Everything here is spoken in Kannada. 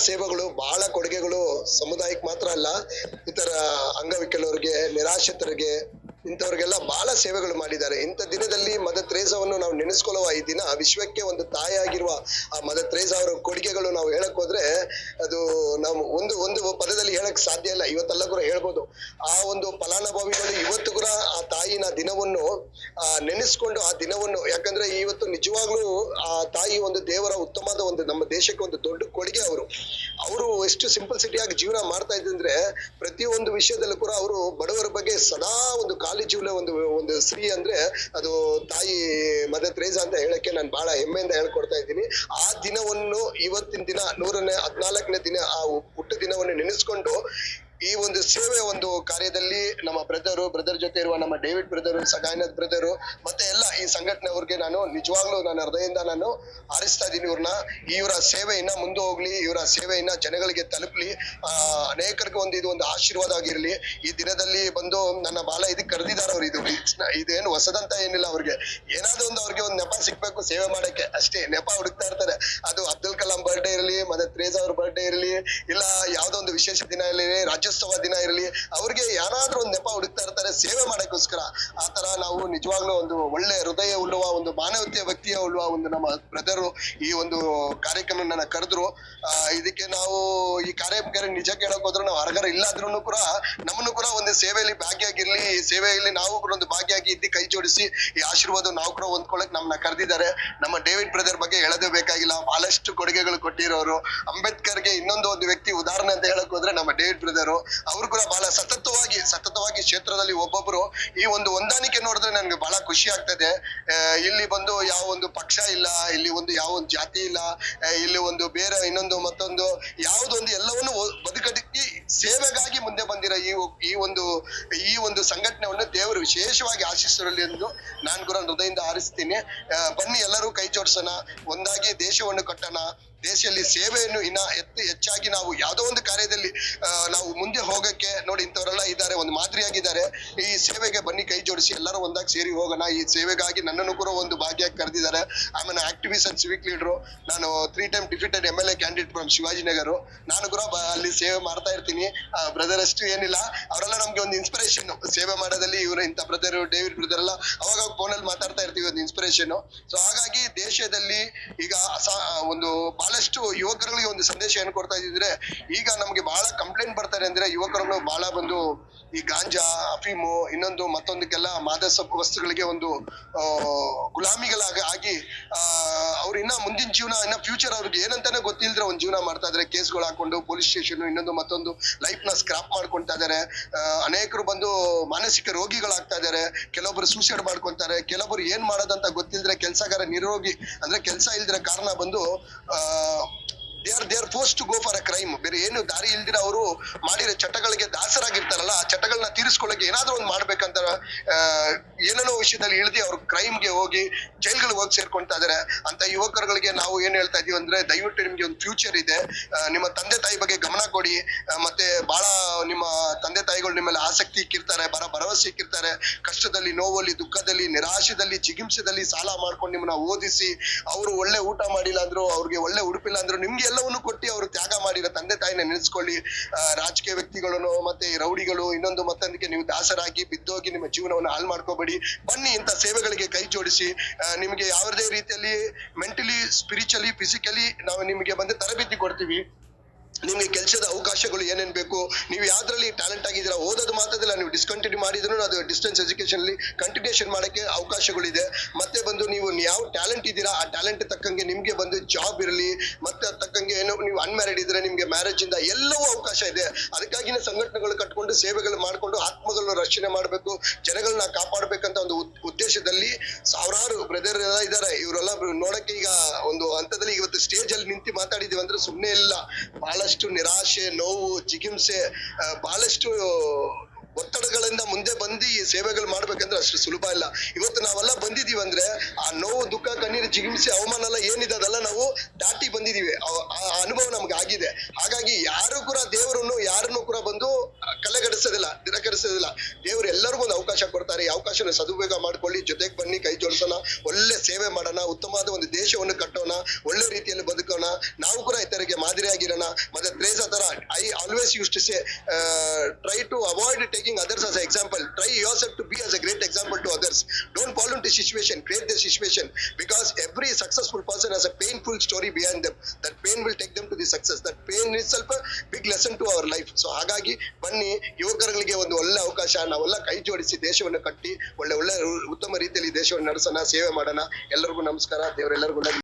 ಸೇವೆಗಳು, ಬಹಳ ಕೊಡುಗೆಗಳು ಸಮುದಾಯಕ್ಕೆ ಮಾತ್ರ ಅಲ್ಲ, ಇತರ ಅಂಗವಿಕಲರಿಗೆ, ನಿರಾಶ್ರಿತರಿಗೆ, ಇಂಥವ್ರಿಗೆಲ್ಲ ಬಹಳ ಸೇವೆಗಳು ಮಾಡಿದ್ದಾರೆ. ಇಂಥ ದಿನದಲ್ಲಿ ಮದರ್ ತೆರೇಸಾವನ್ನು ನಾವು ನೆನೆಸ್ಕೊಳ್ಳುವ ಈ ದಿನ, ವಿಶ್ವಕ್ಕೆ ಒಂದು ತಾಯಿಯಾಗಿರುವ ಆ ಮದರ್ ತೆರೇಸಾ ಅವರ ಕೊಡುಗೆಗಳು ನಾವು ಹೇಳಕ್ ಹೋದ್ರೆ ಅದು ನಾವು ಒಂದು ಒಂದು ಪದದಲ್ಲಿ ಹೇಳಕ್ ಸಾಧ್ಯ ಇಲ್ಲ. ಇವತ್ತೆಲ್ಲ ಕೂಡ ಹೇಳ್ಬೋದು. ಆ ಒಂದು ಫಲಾನುಭವಿಗಳು ಇವತ್ತು ಕೂಡ ಆ ತಾಯಿನ ದಿನವನ್ನು ನೆನೆಸ್ಕೊಂಡು ಆ ದಿನವನ್ನು, ಯಾಕಂದ್ರೆ ಇವತ್ತು ನಿಜವಾಗ್ಲೂ ಆ ತಾಯಿ ಒಂದು ದೇವರ ಉತ್ತಮವಾದ ಒಂದು ನಮ್ಮ ದೇಶಕ್ಕೆ ಒಂದು ದೊಡ್ಡ ಕೊಡುಗೆ. ಅವರು ಎಷ್ಟು ಸಿಂಪಲ್ಸಿಟಿಯಾಗಿ ಜೀವನ ಮಾಡ್ತಾ ಇದ್ದಂದ್ರೆ ಪ್ರತಿಯೊಂದು ವಿಷಯದಲ್ಲೂ ಕೂಡ ಅವರು ಬಡವರ ಬಗ್ಗೆ ಸದಾ ಒಂದು ಕಾಳಜಿಯುಳ್ಳ ಒಂದು ಸ್ತ್ರೀ ಅಂದ್ರೆ ಅದು ತಾಯಿ ಮದರ್ ತೆರೇಸಾ ಅಂತ ಹೇಳಕ್ಕೆ ನಾನು ಬಹಳ ಹೆಮ್ಮೆಯಿಂದ ಹೇಳ್ಕೊಡ್ತಾ ಇದ್ದೀನಿ. ಆ ದಿನವನ್ನು ಇವತ್ತಿನ ದಿನ 114ನೇ ದಿನ ಆ ಹುಟ್ಟು ದಿನವನ್ನು ನೆನೆಸ್ಕೊಂಡು ಈ ಒಂದು ಸೇವೆ ಒಂದು ಕಾರ್ಯದಲ್ಲಿ ನಮ್ಮ ಬ್ರದರ್ ಜೊತೆ ಇರುವ ನಮ್ಮ ಡೇವಿಡ್ ಬ್ರದರ್, ಸಗಾಯನಾಥ್ ಬ್ರದರ್, ಮತ್ತೆ ಎಲ್ಲ ಈ ಸಂಘಟನೆ ಅವ್ರಿಗೆ ನಾನು ನಿಜವಾಗ್ಲೂ ನನ್ನ ಹೃದಯದಿಂದ ನಾನು ಹಾರಿಸ್ತಾ ಇದ್ದೀನಿ ಇವ್ರನ್ನ. ಇವರ ಸೇವೆ ಇನ್ನ ಮುಂದೆ ಹೋಗ್ಲಿ, ಇವರ ಸೇವೆ ಇನ್ನ ಜನಗಳಿಗೆ ತಲುಪಲಿ, ಅನೇಕರಿಗೆ ಇದು ಒಂದು ಆಶೀರ್ವಾದ ಆಗಿರ್ಲಿ. ಈ ದಿನದಲ್ಲಿ ಬಂದು ನನ್ನ ಬಾಲ ಇದಕ್ಕೆ ಕರೆದಿದ್ದಾರೆ ಅವ್ರು. ಇದೇನು ಹೊಸದಂತ ಏನಿಲ್ಲ. ಅವ್ರಿಗೆ ಏನಾದ್ರು ಒಂದು ಅವ್ರಿಗೆ ಒಂದು ನೆಪ ಸಿಗ್ಬೇಕು ಸೇವೆ ಮಾಡಕ್ಕೆ, ಅಷ್ಟೇ ನೆಪ ಹುಡುಕ್ತಾ ಇರ್ತಾರೆ. ಅದು ಅಬ್ದುಲ್ ಕಲಾಂ ಬರ್ಡೇ ಇರಲಿ, ಮದರ್ ತೆರೇಸಾ ಅವ್ರ ಬರ್ಡೇ ಇರಲಿ, ಇಲ್ಲ ಯಾವ್ದೋ ಒಂದು ವಿಶೇಷ ದಿನ ಇರಲಿ, ರಾಜ್ಯೋತ್ಸವ ದಿನ ಇರಲಿ, ಅವ್ರಿಗೆ ಯಾರಾದ್ರೂ ಒಂದು ನೆಪ ಹುಡುಕ್ತಾ ಇರ್ತಾರೆ ಸೇವೆ ಮಾಡಕ್ಕೋಸ್ಕರ. ಆ ತರ ನಾವು ನಿಜವಾಗ್ಲೂ ಒಂದು ಒಳ್ಳೆ ಹೃದಯ ಉಳ್ಳುವ, ಒಂದು ಮಾನವತೆಯ ವ್ಯಕ್ತಿಯ ಉಳ್ಳುವ ಒಂದು ನಮ್ಮ ಬ್ರದರು ಈ ಒಂದು ಕಾರ್ಯಕ್ರಮ ನನ್ನ ಕರೆದ್ರು. ಇದಕ್ಕೆ ನಾವು ಈ ಕಾರ್ಯಕ್ರಮ ನಿಜ ಕೇಳಕ್ ಹೋದ್ರು ನಾವು ಹೊರಗಡೆ ಇಲ್ಲಾದ್ರೂ ಕೂಡ ನಮ್ಮನ್ನು ಕೂಡ ಒಂದು ಸೇವೆಯಲ್ಲಿ ಭಾಗಿಯಾಗಿರ್ಲಿ, ಈ ಸೇವೆಯಲ್ಲಿ ನಾವು ಕೂಡ ಒಂದು ಭಾಗಿಯಾಗಿ ಇದ್ದು ಕೈ ಜೋಡಿಸಿ ಈ ಆಶೀರ್ವಾದ ನಾವು ಕೂಡ ಹೊಂದ್ಕೊಳಕ್ ನಮ್ಮನ್ನ ಕರೆದಿದ್ದಾರೆ. ನಮ್ಮ ಡೇವಿಡ್ ಬ್ರದರ್ ಬಗ್ಗೆ ಹೇಳೋದೇ ಬೇಕಾಗಿಲ್ಲ, ಬಹಳಷ್ಟು ಕೊಡುಗೆಗಳು ಕೊಟ್ಟಿರೋರು. ಅಂಬೇಡ್ಕರ್ಗೆ ಇನ್ನೊಂದು ಒಂದು ವ್ಯಕ್ತಿ ಉದಾಹರಣೆ ಅಂತ ಹೇಳಕ್ ಹೋದ್ರೆ ನಮ್ಮ ಡೇವಿಡ್ ಬ್ರದರ್. ಅವರು ಕೂಡ ಬಹಳ ಸತತವಾಗಿ ಕ್ಷೇತ್ರದಲ್ಲಿ ಒಬ್ಬೊಬ್ರು ಈ ಒಂದು ಹೊಂದಾಣಿಕೆ ನೋಡಿದ್ರೆ ನನ್ಗೆ ಬಹಳ ಖುಷಿ ಆಗ್ತದೆ. ಇಲ್ಲಿ ಬಂದು ಯಾವ ಒಂದು ಪಕ್ಷ ಇಲ್ಲ, ಇಲ್ಲಿ ಒಂದು ಯಾವ ಒಂದು ಜಾತಿ ಇಲ್ಲ, ಇಲ್ಲಿ ಒಂದು ಬೇರೆ ಇನ್ನೊಂದು ಮತ್ತೊಂದು ಯಾವುದೊಂದು ಎಲ್ಲವನ್ನು ಬದುಕಿ ಸೇವೆಗಾಗಿ ಮುಂದೆ ಬಂದಿರೋ ಈ ಒಂದು ಸಂಘಟನೆಯನ್ನು ದೇವರು ವಿಶೇಷವಾಗಿ ಆಶಿಸಿರಲಿ ಎಂದು ನಾನು ಕೂಡ ಹೃದಯದಿಂದ ಹಾರಿಸ್ತೀನಿ. ಬನ್ನಿ ಎಲ್ಲರೂ ಕೈ ಜೋಡಿಸೋಣ, ಒಂದಾಗಿ ದೇಶವನ್ನು ಕಟ್ಟೋಣ. ದೇಶದಲ್ಲಿ ಸೇವೆಯನ್ನು ಇನ್ನ ಹೆಚ್ಚಾಗಿ ನಾವು ಯಾವುದೋ ಒಂದು ಕಾರ್ಯದಲ್ಲಿ ನಾವು ಮುಂದೆ ಹೋಗಕ್ಕೆ ನೋಡಿ ಇಂಥವರೆಲ್ಲ ಇದ್ದಾರೆ, ಒಂದು ಮಾದರಿಯಾಗಿದ್ದಾರೆ. ಈ ಸೇವೆಗೆ ಬನ್ನಿ ಕೈ ಜೋಡಿಸಿ ಎಲ್ಲರೂ ಒಂದಾಗಿ ಸೇರಿ ಹೋಗೋಣ. ಈ ಸೇವೆಗಾಗಿ ನನ್ನನ್ನು ಕೂಡ ಒಂದು ಭಾಗಿಯಾಗಿ ಕರೆದಿದ್ದಾರೆ. ಆಮೇಲೆ ಆಕ್ಟಿವಿಸ್ಟ್ ಅಂಡ್ ಸಿವಿಕ್ ಲೀಡರು. ನಾನು 3 time defeated MLA candidate from Shivajinagar. ನಾನು ಕೂಡ ಅಲ್ಲಿ ಸೇವೆ ಮಾಡ್ತಾ ಇರ್ತೀನಿ. ಬ್ರದರ್ ಅಷ್ಟು ಏನಿಲ್ಲ, ಅವರೆಲ್ಲ ನಮ್ಗೆ ಒಂದು ಇನ್ಸ್ಪಿರೇಷನ್ ಸೇವೆ ಮಾಡೋದಲ್ಲಿ. ಇವರು ಇಂಥ ಬ್ರದರ್, ಡೇವಿಡ್ ಬ್ರದರ್ ಎಲ್ಲ ಅವಾಗ ಫೋನಲ್ಲಿ ಮಾತಾಡ್ತಾ ಇರ್ತೀವಿ, ಒಂದು ಇನ್ಸ್ಪಿರೇಷನ್. ಸೊ ಹಾಗಾಗಿ ದೇಶದಲ್ಲಿ ಈಗ ಒಂದು ಬಹಳಷ್ಟು ಯುವಕರುಗಳಿಗೆ ಒಂದು ಸಂದೇಶ ಏನ್ ಕೊಡ್ತಾ ಇದ್ರೆ, ಈಗ ನಮ್ಗೆ ಬಹಳ ಕಂಪ್ಲೇಂಟ್ ಬರ್ತಾರೆ ಅಂದ್ರೆ ಯುವಕರುಗಳು ಬಹಳ ಬಂದು ಈ ಗಾಂಜಾ, ಅಫೀಮು, ಇನ್ನೊಂದು ಮತ್ತೊಂದಕ್ಕೆಲ್ಲ ಮಾದಕ ವಸ್ತುಗಳಿಗೆ ಒಂದು ಗುಲಾಮಿಗಳಾಗಿ ಅವ್ರು ಇನ್ನ ಮುಂದಿನ ಜೀವನ, ಇನ್ನ ಫ್ಯೂಚರ್ ಅವ್ರಿಗೆ ಏನಂತಾನೆ ಗೊತ್ತಿಲ್ದ್ರೆ ಒಂದು ಜೀವನ ಮಾಡ್ತಾ ಇದಾರೆ. ಕೇಸ್ಗಳು ಹಾಕೊಂಡು ಪೊಲೀಸ್ ಸ್ಟೇಷನ್ ಇನ್ನೊಂದು ಮತ್ತೊಂದು ಲೈಫ್ ನ ಸ್ಕ್ರಾಪ್ ಮಾಡ್ಕೊಂತಾ ಇದಾರೆ. ಅನೇಕರು ಬಂದು ಮಾನಸಿಕ ರೋಗಿಗಳಾಗ್ತಾ ಇದಾರೆ. ಕೆಲವೊಬ್ರು ಸೂಸೈಡ್ ಮಾಡ್ಕೊಂತಾರೆ. ಕೆಲವೊಬ್ರು ಏನ್ ಮಾಡೋದಂತ ಗೊತ್ತಿಲ್ದ್ರೆ ಕೆಲಸಗಾರ ನಿರೋಗಿ ಅಂದ್ರೆ ಕೆಲಸ ಇಲ್ದಿರ ಕಾರಣ ಬಂದು they are forced to go for a crime. ಬೇರೆ ಏನು ದಾರಿ ಇಲ್ದಿರ ಅವರು ಮಾಡಿರೋ ಚಟಗಳಿಗೆ ದಾಸರಾಗಿರ್ತಾರಲ್ಲ, ಆ ಚಟಗಳನ್ನ ತೀರಿಸ್ಕೊಳ್ಳಕ್ಕೆ ಏನಾದ್ರೂ ಒಂದು ಮಾಡ್ಬೇಕಂತ ಏನೇನೋ ವಿಷಯದಲ್ಲಿ ಇಳಿದು ಅವ್ರು ಕ್ರೈಮ್ಗೆ ಹೋಗಿ ಜೈಲ್ಗಳಿಗೆ ಹೋಗಿ ಸೇರ್ಕೊಂತಾ ಇದಾರೆ. ಅಂತ ಯುವಕರುಗಳಿಗೆ ನಾವು ಏನ್ ಹೇಳ್ತಾ ಇದೀವಿ ಅಂದ್ರೆ, ದಯವಿಟ್ಟು ನಿಮ್ಗೆ ಒಂದು ಫ್ಯೂಚರ್ ಇದೆ, ನಿಮ್ಮ ತಂದೆ ತಾಯಿ ಬಗ್ಗೆ ಗಮನ ಕೊಡಿ. ಮತ್ತೆ ಬಹಳ ನಿಮ್ಮ ತಂದೆ ತಾಯಿಗಳು ನಿಮ್ಮಲ್ಲಿ ಆಸಕ್ತಿ ಇಕ್ಕಿರ್ತಾರೆ, ಭರವಸೆ ಇಕ್ಕಿರ್ತಾರೆ. ಕಷ್ಟದಲ್ಲಿ, ನೋವಲ್ಲಿ, ದುಃಖದಲ್ಲಿ, ನಿರಾಶೆದಲ್ಲಿ, ಜಿಗಿಂಸದಲ್ಲಿ ಸಾಲ ಮಾಡ್ಕೊಂಡು ನಿಮ್ಮನ್ನ ಓದಿಸಿ, ಅವರು ಒಳ್ಳೆ ಊಟ ಮಾಡಿಲ್ಲ ಅಂದ್ರು, ಅವ್ರಿಗೆ ಒಳ್ಳೆ ಉಡುಪಿಲ್ಲ ಅಂದ್ರು, ನಿಮ್ಗೆ ಎಲ್ಲವನ್ನು ಕೊಟ್ಟು ಅವರು ತ್ಯಾಗ ಮಾಡಿರೋ ತಂದೆ ತಾಯಿನ ನೆನೆಸ್ಕೊಳ್ಳಿ. ರಾಜಕೀಯ ವ್ಯಕ್ತಿಗಳನ್ನು ಮತ್ತೆ ರೌಡಿಗಳು ಇನ್ನೊಂದು ಮತ್ತೊಂದಕ್ಕೆ ನೀವು ದಾಸರಾಗಿ ಬಿದ್ದೋಗಿ ನಿಮ್ಮ ಜೀವನವನ್ನು ಹಾಳು ಮಾಡ್ಕೋಬೇಡಿ. ಬನ್ನಿ ಇಂಥ ಸೇವೆಗಳಿಗೆ ಕೈ ಜೋಡಿಸಿ. ನಿಮಗೆ ಯಾವುದೇ ರೀತಿಯಲ್ಲಿ ಮೆಂಟಲಿ, ಸ್ಪಿರಿಚುವಲಿ, ಫಿಸಿಕಲಿ ನಾವು ನಿಮಗೆ ಬಂದು ತರಬೇತಿ ಕೊಡ್ತೀವಿ. ನಿಮ್ಗೆ ಕೆಲಸದ ಅವಕಾಶಗಳು ಏನೇನ್ ಬೇಕು, ನೀವು ಯಾವ್ದ್ರಲ್ಲಿ ಟ್ಯಾಲೆಂಟ್ ಆಗಿದ್ದೀರಾ, ಓದೋದು ಮಾತ್ರದಲ್ಲ, ನೀವು ಡಿಸ್ಕಂಟಿನ್ಯೂ ಮಾಡಿದ್ರು ಅದು ಡಿಸ್ಟೆನ್ಸ್ ಎಜುಕೇಶನ್ ಅಲ್ಲಿ ಕಂಟಿನ್ಯೂಷನ್ ಮಾಡಕ್ಕೆ ಅವಕಾಶಗಳಿದೆ. ಮತ್ತೆ ಬಂದು ನೀವು ಯಾವ ಟ್ಯಾಲೆಂಟ್ ಇದ್ದೀರಾ ಆ ಟ್ಯಾಲೆಂಟ್ ತಕ್ಕಂಗೆ ನಿಮ್ಗೆ ಬಂದು ಜಾಬ್ ಇರಲಿ, ಮತ್ತೆ ತಕ್ಕಂಗೆ ಏನು ನೀವು ಅನ್ಮ್ಯಾರಿಡ್ ಇದ್ರೆ ನಿಮ್ಗೆ ಮ್ಯಾರೇಜ್ ಇಂದ ಎಲ್ಲವೂ ಅವಕಾಶ ಇದೆ. ಅದಕ್ಕಾಗಿನೇ ಸಂಘಟನೆಗಳು ಕಟ್ಕೊಂಡು ಸೇವೆಗಳು ಮಾಡ್ಕೊಂಡು ಆತ್ಮಗಳನ್ನ ರಕ್ಷಣೆ ಮಾಡ್ಬೇಕು, ಜನಗಳನ್ನ ಕಾಪಾಡ್ಬೇಕಂತ ಒಂದು ಉದ್ದೇಶದಲ್ಲಿ ಸಾವಿರಾರು ಬ್ರದರ್ ಎಲ್ಲ ಇದ್ದಾರೆ. ಇವರೆಲ್ಲ ನೋಡಕ್ಕೆ ಈಗ ಒಂದು ಹಂತದಲ್ಲಿ ಇವತ್ತು ಸ್ಟೇಜ್ ಅಲ್ಲಿ ನಿಂತು ಮಾತಾಡಿದೀವಿ ಅಂದ್ರೆ ಸುಮ್ಮನೆ ಇಲ್ಲ. ಬಹಳಷ್ಟು ನಿರಾಶೆ, ನೋವು, ಜಿಗಿಂಸೆ, ಬಹಳಷ್ಟು ಒತ್ತಡಗಳಿಂದ ಮುಂದೆ ಬಂದು ಈ ಸೇವೆಗಳು ಮಾಡ್ಬೇಕಂದ್ರೆ ಅಷ್ಟು ಸುಲಭ ಇಲ್ಲ. ಇವತ್ತು ನಾವೆಲ್ಲ ಬಂದಿದೀವಿ ಅಂದ್ರೆ ಆ ನೋವು, ದುಃಖ, ಕಣ್ಣೀರು, ಜಿಗಿಂಸೆ, ಅವಮಾನ ಎಲ್ಲ ಏನಿದೆ ಅದೆಲ್ಲ ನಾವು ದಾಟಿ ಬಂದಿದೀವಿ. ಆ ಅನುಭವ ನಮ್ಗೆ ಆಗಿದೆ. ಹಾಗಾಗಿ ಯಾರು ಕೂಡ ದೇವರನ್ನು ಯಾರನ್ನು ಕೂಡ ಬಂದು ಕಲೆಗಡಿಸೋದಿಲ್ಲ, ನಿರಾಕರಿಸೋದಿಲ್ಲ. ದೇವರು ಎಲ್ಲರಿಗೂ ಒಂದು ಅವಕಾಶ ಕೊಡ್ತಾರೆ. ಈ ಅವಕಾಶನ ಸದುಪಯೋಗ ಮಾಡ್ಕೊಳ್ಳಿ. ಜೊತೆಗೆ ಬನ್ನಿ, ಕೈ ಜೋಡಿಸೋಣ, ಒಳ್ಳೆ ಸೇವೆ ಮಾಡೋಣ, ಉತ್ತಮವಾದ ಒಂದು ದೇಶವನ್ನು ಕಟ್ಟೋಣ, ಒಳ್ಳೆ ರೀತಿಯಲ್ಲಿ ಬದುಕೋಣ. ನಾವು ಕೂಡ ಕೂಡ ಇತರರಿಗೆ ಮಾದರಿಯಾಗಿರೋಣ. ಮತ್ತೆ ಟ್ರೇಸಾ ತರ I always use to say try to avoid taking others as an example. Try yourself to be as a great example to others. Don't fall into situation, create the situation, because every successful person has a painful story behind them. That pain will take them to the success. That pain itself a big lesson to our life. So ಹಾಗಾಗಿ ಬನ್ನಿ, ಯುವಕರುಗಳಿಗೆ ಒಂದು ಒಳ್ಳೆ ಅವಕಾಶ, ನಾವೆಲ್ಲ ಕೈ ಜೋಡಿಸಿ ದೇಶವನ್ನು ಕಟ್ಟಿ ಒಳ್ಳೆ ಒಳ್ಳೆ ಉತ್ತಮ ರೀತಿಯಲ್ಲಿ ದೇಶವನ್ನು ನಡೆಸೋಣ, ಸೇವೆ ಮಾಡೋಣ. ಎಲ್ಲರಿಗೂ ನಮಸ್ಕಾರ. ದೇವರೆಲ್ಲರಿಗೂ